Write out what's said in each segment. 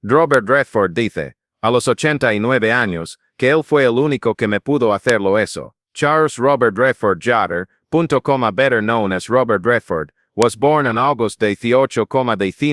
Robert Redford dice, a los 89 años, que él fue el único que me pudo hacerlo eso. Charles Robert Redford Jr., better known as Robert Redford, was born on August 18,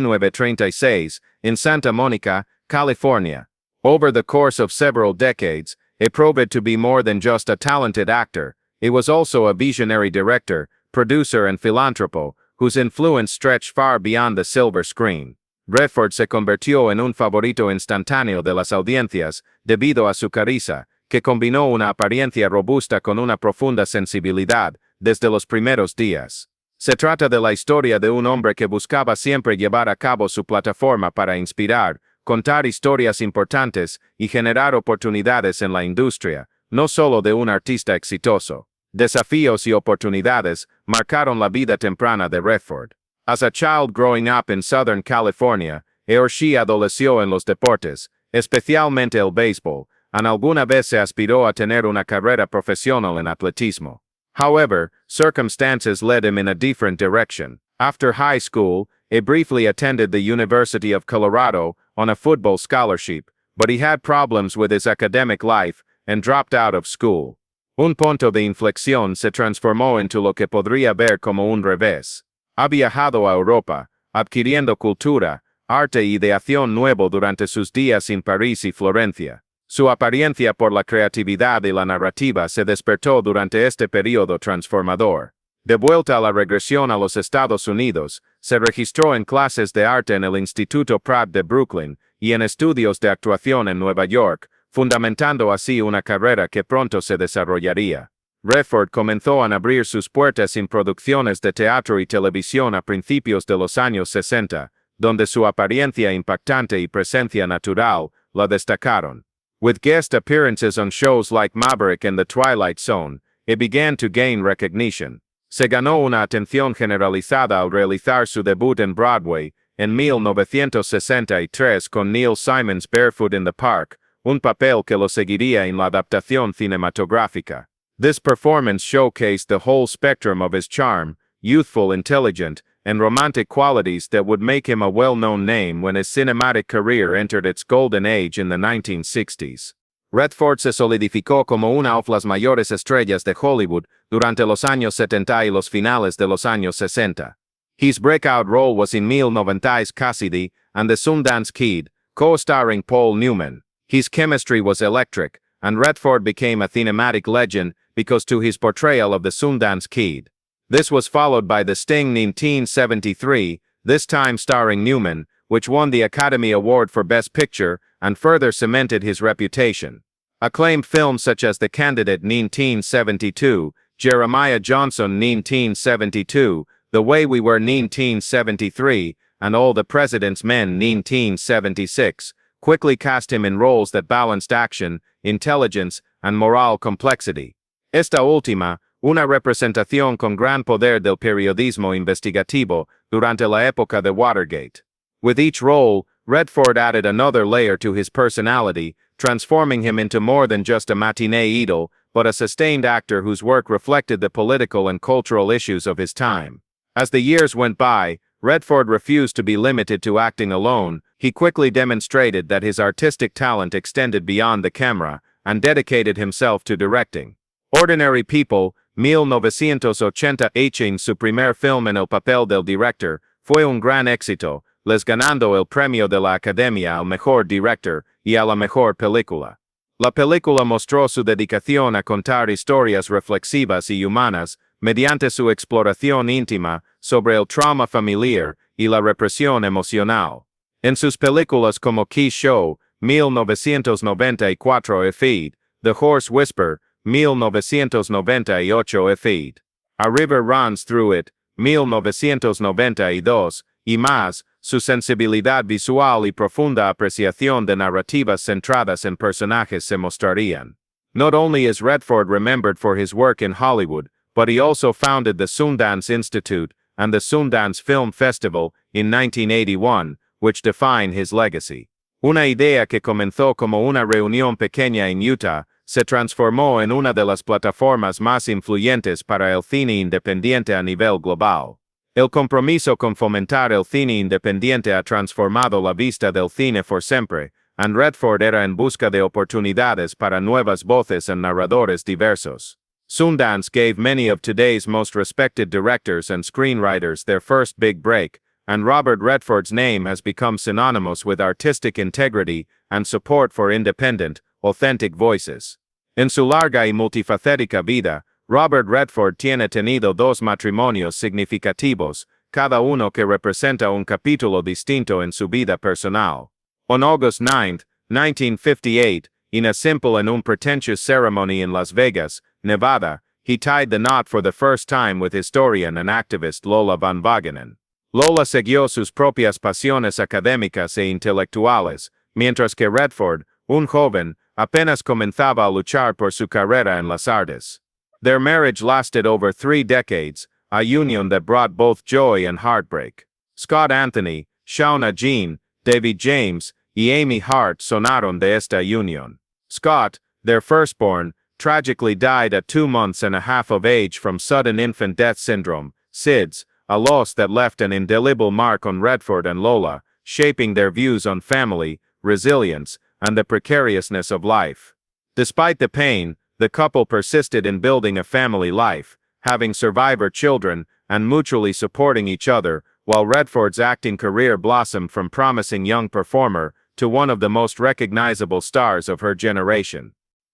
1936, in Santa Monica, California. Over the course of several decades, he proved to be more than just a talented actor. He was also a visionary director, producer and philanthropo, whose influence stretched far beyond the silver screen. Redford se convirtió en un favorito instantáneo de las audiencias, debido a su carisma, que combinó una apariencia robusta con una profunda sensibilidad, desde los primeros días. Se trata de la historia de un hombre que buscaba siempre llevar a cabo su plataforma para inspirar, contar historias importantes y generar oportunidades en la industria, no solo de un artista exitoso. Desafíos y oportunidades marcaron la vida temprana de Redford. As a child growing up in Southern California, he or she adoleció en los deportes, especialmente el béisbol, y alguna vez se aspiró a tener una carrera profesional en atletismo. However, circumstances led him in a different direction. After high school, he briefly attended the University of Colorado on a football scholarship, but he had problems with his academic life and dropped out of school. Un punto de inflexión se transformó into lo que podría ver como un revés. Ha viajado a Europa, adquiriendo cultura, arte y ideación nuevo durante sus días en París y Florencia. Su apariencia por la creatividad y la narrativa se despertó durante este periodo transformador. De vuelta a la regresión a los Estados Unidos, se registró en clases de arte en el Instituto Pratt de Brooklyn y en estudios de actuación en Nueva York, fundamentando así una carrera que pronto se desarrollaría. Redford comenzó a abrir sus puertas en producciones de teatro y televisión a principios de los años 60, donde su apariencia impactante y presencia natural la destacaron. With guest appearances on shows like Maverick and The Twilight Zone, he began to gain recognition. Se ganó una atención generalizada al realizar su debut en Broadway en 1963 con Neil Simon's Barefoot in the Park, un papel que lo seguiría en la adaptación cinematográfica. This performance showcased the whole spectrum of his charm, youthful, intelligent, and romantic qualities that would make him a well-known name when his cinematic career entered its golden age in the 1960s. Redford se solidificó como una de las mayores estrellas de Hollywood durante los años 70 y los finales de los años 60. His breakout role was in 1990's Cassidy and the Sundance Kid, co-starring Paul Newman. His chemistry was electric, and Redford became a cinematic legend because to his portrayal of the Sundance Kid. This was followed by The Sting 1973, this time starring Newman, which won the Academy Award for Best Picture and further cemented his reputation. Acclaimed films such as The Candidate 1972, Jeremiah Johnson 1972, The Way We Were 1973, and All the President's Men 1976, quickly cast him in roles that balanced action, intelligence, and moral complexity. Esta última, una representación con gran poder del periodismo investigativo durante la época de Watergate. With each role, Redford added another layer to his personality, transforming him into more than just a matinee idol, but a sustained actor whose work reflected the political and cultural issues of his time. As the years went by, Redford refused to be limited to acting alone. He quickly demonstrated that his artistic talent extended beyond the camera, and dedicated himself to directing. Ordinary People, 1988, en su primer film en el papel del director, fue un gran éxito, les ganando el premio de la Academia al mejor director y a la mejor película. La película mostró su dedicación a contar historias reflexivas y humanas, mediante su exploración íntima sobre el trauma familiar y la represión emocional. En sus películas como Key Show, 1994 y Feed, The Horse Whisper, 1998 y Feed, A River Runs Through It, 1992, y más, su sensibilidad visual y profunda apreciación de narrativas centradas en personajes se mostrarían. Not only is Redford remembered for his work in Hollywood, but he also founded the Sundance Institute and the Sundance Film Festival in 1981, which define his legacy. Una idea que comenzó como una reunión pequeña en Utah, se transformó en una de las plataformas más influyentes para el cine independiente a nivel global. El compromiso con fomentar el cine independiente ha transformado la vista del cine por siempre, and Redford era en busca de oportunidades para nuevas voces and narradores diversos. Sundance gave many of today's most respected directors and screenwriters their first big break, and Robert Redford's name has become synonymous with artistic integrity and support for independent, authentic voices. En su larga y multifacética vida, Robert Redford tiene tenido dos matrimonios significativos, cada uno que representa un capítulo distinto en su vida personal. On August 9, 1958, in a simple and unpretentious ceremony in Las Vegas, Nevada, he tied the knot for the first time with historian and activist Lola Van Wagenen. Lola siguió sus propias pasiones académicas e intelectuales, mientras que Redford, un joven, apenas comenzaba a luchar por su carrera en las artes. Their marriage lasted over 3 decades, a union that brought both joy and heartbreak. Scott Anthony, Shauna Jean, David James, y Amy Hart sonaron de esta union. Scott, their firstborn, tragically died at 2 months and a half of age from sudden infant death syndrome, SIDS, a loss that left an indelible mark on Redford and Lola, shaping their views on family, resilience, and the precariousness of life. Despite the pain, the couple persisted in building a family life, having survivor children, and mutually supporting each other, while Redford's acting career blossomed from promising young performer to one of the most recognizable stars of her generation.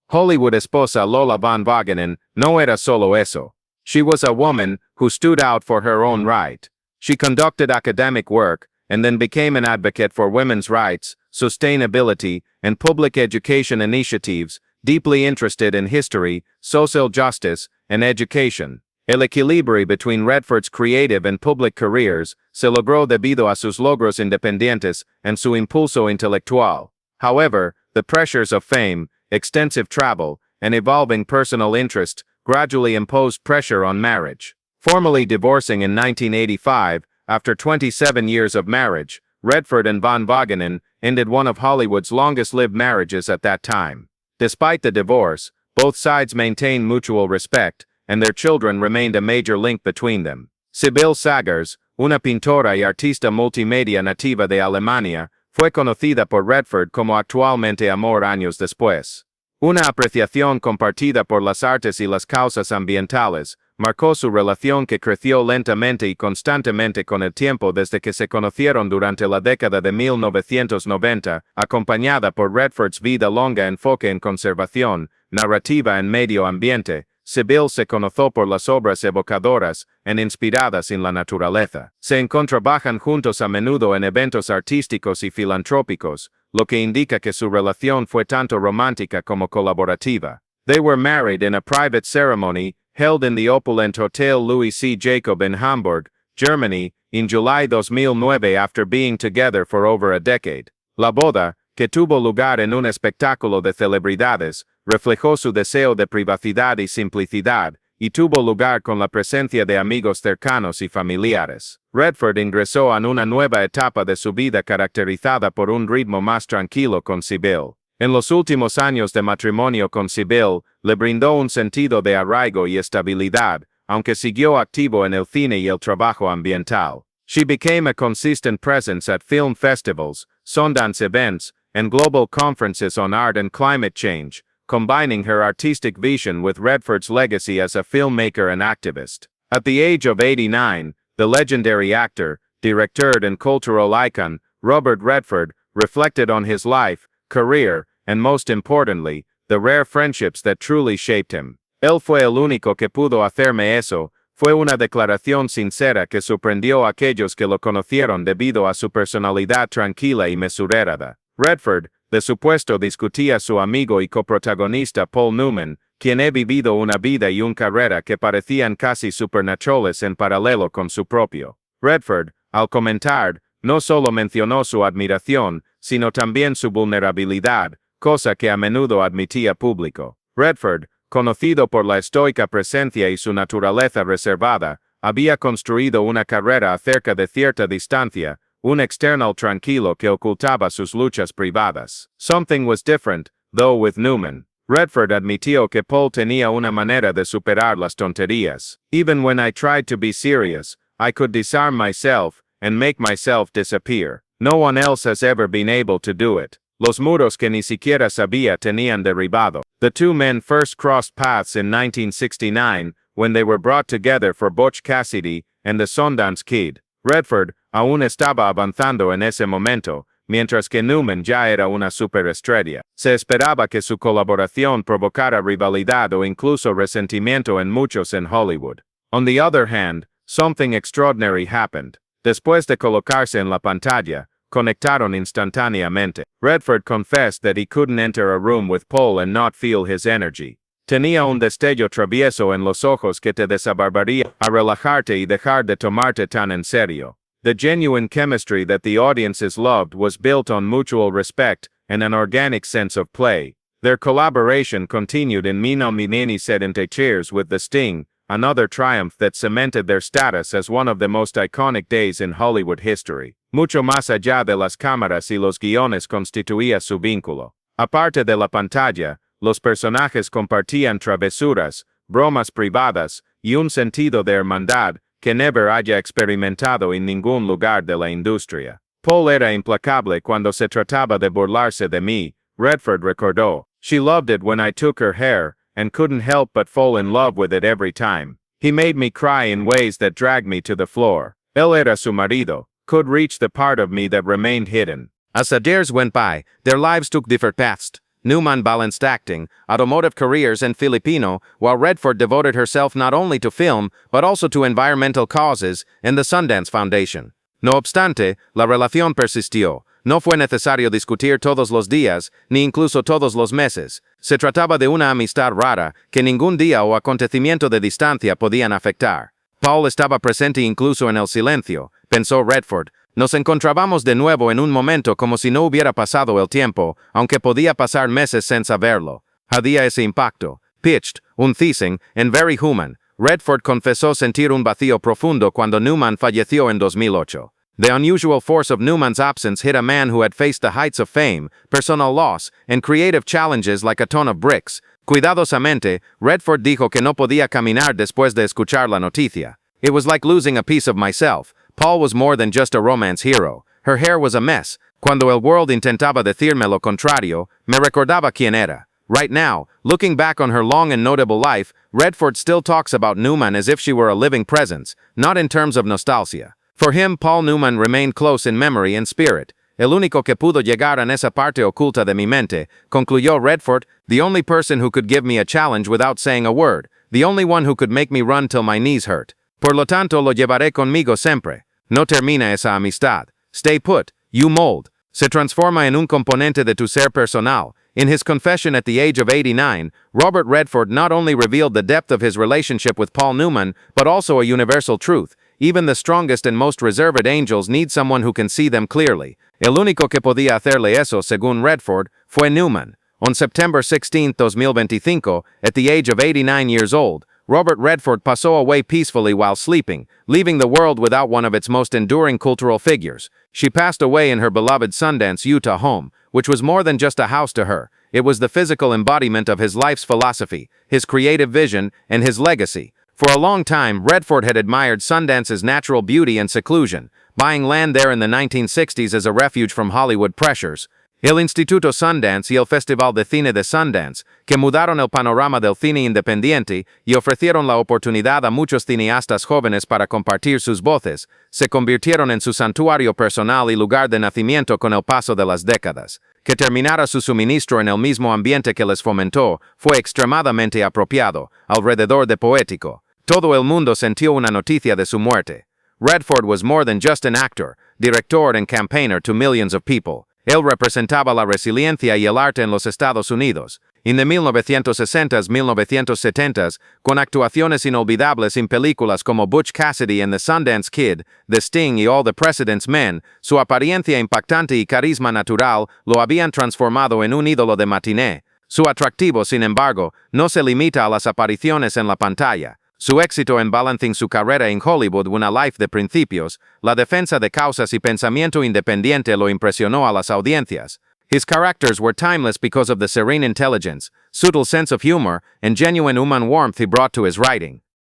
Hollywood esposa Lola Van Wagenen no era solo eso. She was a woman who stood out for her own right. She conducted academic work, and then became an advocate for women's rights, sustainability, and public education initiatives, deeply interested in history, social justice, and education. El equilibrio between Redford's creative and public careers se logró debido a sus logros independientes and su impulso intelectual. However, the pressures of fame, extensive travel, and evolving personal interest gradually imposed pressure on marriage. Formally divorcing in 1985, after 27 years of marriage, Redford and Van Wagenen ended one of Hollywood's longest-lived marriages at that time. Despite the divorce, both sides maintained mutual respect, and their children remained a major link between them. Sibylle Sagers, una pintora y artista multimedia nativa de Alemania, fue conocida por Redford como actualmente amor años después. Una apreciación compartida por las artes y las causas ambientales, marcó su relación que creció lentamente y constantemente con el tiempo desde que se conocieron durante la década de 1990, acompañada por Redford's vida longa enfoque en conservación, narrativa en medio ambiente. Sibylle se conoció por las obras evocadoras e inspiradas en la naturaleza. Se encontraban juntos a menudo en eventos artísticos y filantrópicos, lo que indica que su relación fue tanto romántica como colaborativa. They were married in a private ceremony held in the opulent Hotel Louis C. Jacob in Hamburg, Germany, in July 2009 after being together for over a decade. La boda, que tuvo lugar en un espectáculo de celebridades, reflejó su deseo de privacidad y simplicidad, y tuvo lugar con la presencia de amigos cercanos y familiares. Redford ingresó en una nueva etapa de su vida caracterizada por un ritmo más tranquilo con Sibylle. En los últimos años de matrimonio con Sibylle, le brindó un sentido de arraigo y estabilidad, aunque siguió activo en el cine y el trabajo ambiental. She became a consistent presence at film festivals, Sundance events, and global conferences on art and climate change, combining her artistic vision with Redford's legacy as a filmmaker and activist. At the age of 89, the legendary actor, director and cultural icon, Robert Redford, reflected on his life, career, and most importantly, the rare friendships that truly shaped him. Él fue el único que pudo hacerme eso, fue una declaración sincera que sorprendió a aquellos que lo conocieron debido a su personalidad tranquila y mesurada. Redford, de supuesto discutía su amigo y coprotagonista Paul Newman, quien ha vivido una vida y una carrera que parecían casi supernaturales en paralelo con su propio. Redford, al comentar, no solo mencionó su admiración, sino también su vulnerabilidad, cosa que a menudo admitía público. Redford, conocido por la estoica presencia y su naturaleza reservada, había construido una carrera acerca de cierta distancia, un external tranquilo que ocultaba sus luchas privadas. Something was different, though with Newman. Redford admitió que Paul tenía una manera de superar las tonterías. Even when I tried to be serious, I could disarm myself and make myself disappear. No one else has ever been able to do it. Los muros que ni siquiera sabía tenían derribado. The two men first crossed paths in 1969 when they were brought together for Butch Cassidy and the Sundance Kid. Redford aún estaba avanzando en ese momento, mientras que Newman ya era una superestrella. Se esperaba que su colaboración provocara rivalidad o incluso resentimiento en muchos en Hollywood. On the other hand, something extraordinary happened. Después de colocarse en la pantalla, conectaron instantáneamente. Redford confessed that he couldn't enter a room with Paul and not feel his energy. Tenía un destello travieso en los ojos que te desabarbaría a relajarte y dejar de tomarte tan en serio. The genuine chemistry that the audiences loved was built on mutual respect and an organic sense of play. Their collaboration continued in "1977 Cheers with the Sting," another triumph that cemented their status as one of the most iconic days in Hollywood history. Mucho más allá de las cámaras y los guiones constituía su vínculo. Aparte de la pantalla, los personajes compartían travesuras, bromas privadas y un sentido de hermandad que never haya experimentado en ningún lugar de la industria. Paul era implacable cuando se trataba de burlarse de mí, Redford recordó. She loved it when I took her hair, and couldn't help but fall in love with it every time. He made me cry in ways that dragged me to the floor. Él era su marido, could reach the part of me that remained hidden. As the years went by, their lives took different paths. Newman balanced acting, automotive careers, and Filipino, while Redford devoted herself not only to film, but also to environmental causes and the Sundance Foundation. No obstante, la relación persistió. No fue necesario discutir todos los días, ni incluso todos los meses. Se trataba de una amistad rara, que ningún día o acontecimiento de distancia podían afectar. Paul estaba presente incluso en el silencio, pensó Redford. Nos encontrábamos de nuevo en un momento como si no hubiera pasado el tiempo, aunque podía pasar meses sin saberlo. Había ese impacto. Pitched, un teasing, and very human. Redford confesó sentir un vacío profundo cuando Newman falleció en 2008. The unusual force of Newman's absence hit a man who had faced the heights of fame, personal loss, and creative challenges like a ton of bricks. Cuidadosamente, Redford dijo que no podía caminar después de escuchar la noticia. It was like losing a piece of myself. Paul was more than just a romance hero. Her hair was a mess. Cuando el world intentaba decirme lo contrario, me recordaba quién era. Right now, looking back on her long and notable life, Redford still talks about Newman as if she were a living presence, not in terms of nostalgia. For him, Paul Newman remained close in memory and spirit. El único que pudo llegar en esa parte oculta de mi mente, concluyó Redford, the only person who could give me a challenge without saying a word, the only one who could make me run till my knees hurt. Por lo tanto, lo llevaré conmigo siempre. No termina esa amistad. Stay put, you mold. Se transforma en un componente de tu ser personal. In his confession at the age of 89, Robert Redford not only revealed the depth of his relationship with Paul Newman, but also a universal truth. Even the strongest and most reserved angels need someone who can see them clearly. El único que podía hacerle eso, según Redford, fue Newman. On September 16, 2025, at the age of 89 years old, Robert Redford passed away peacefully while sleeping, leaving the world without one of its most enduring cultural figures. She passed away in her beloved Sundance, Utah home, which was more than just a house to her. It was the physical embodiment of his life's philosophy, his creative vision, and his legacy. For a long time, Redford had admired Sundance's natural beauty and seclusion, buying land there in the 1960s as a refuge from Hollywood pressures. El Instituto Sundance y el Festival de Cine de Sundance, que mudaron el panorama del cine independiente y ofrecieron la oportunidad a muchos cineastas jóvenes para compartir sus voces, se convirtieron en su santuario personal y lugar de nacimiento con el paso de las décadas. Que terminara su suministro en el mismo ambiente que les fomentó fue extremadamente apropiado, alrededor de poético. Todo el mundo sintió una noticia de su muerte. Redford was more than just an actor, director and campaigner to millions of people. Él representaba la resiliencia y el arte en los Estados Unidos. En the 1960s, 1970s, con actuaciones inolvidables en películas como Butch Cassidy and the Sundance Kid, The Sting y All the President's Men, su apariencia impactante y carisma natural lo habían transformado en un ídolo de matiné. Su atractivo, sin embargo, no se limita a las apariciones en la pantalla. Su éxito en balancing su carrera en Hollywood, una life de principios, la defensa de causas y pensamiento independiente lo impresionó a las audiencias. His characters were timeless because of the serene intelligence, subtle sense of humor, and genuine human warmth he brought to his writing.